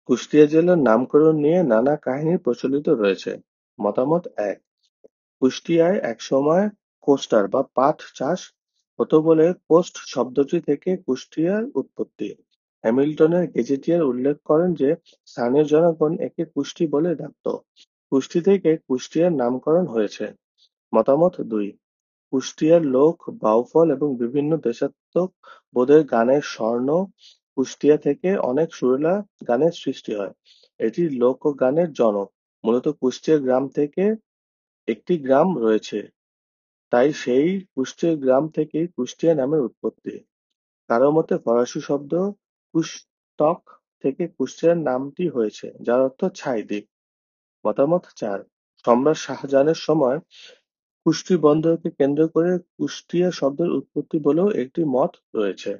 কুষ্টিয়া জেলার নামকরণ নিয়ে নানা কাহিনী প্রচলিত রয়েছে। মতামত এক, কুষ্টিয়ায় একসময় কোস্টার বা পাট চাষ হতো বলে কোস্ট শব্দটি থেকে কুষ্টিয়ার উৎপত্তি। হ্যামিল্টনের গেজেটিয়ার উল্লেখ করেন যে স্থানীয় জনগণ একে কুষ্টি বলে ডাকত। কুষ্টি থেকে কুষ্টিয়ার নামকরণ হয়েছে। মতামত দুই, কুষ্টিয়ার লোক বাউফল এবং বিভিন্ন দেশাত্মবোধক গানের স্বর্ণ কুষ্টিয়া থেকে অনেক সুরেলা গানের সৃষ্টি হয়। এটি লোকগানের জনক। মূলত কুষ্টিয়া গ্রাম থেকে একটি গ্রাম রয়েছে, তাই সেই কুষ্টিয়া গ্রাম থেকেই কুষ্টিয়া নামের উৎপত্তি। কারো মতে ফরাসি শব্দ কুশটক থেকে কুষ্টিয়ার নামটি হয়েছে, যার অর্থ ছাই দ্বীপ। মতামত চার, সম্রাট শাহজাহানের সময় কুষ্টি বন্দরকে কেন্দ্র করে কুষ্টিয়া শব্দের উৎপত্তি বলেও একটি মত রয়েছে।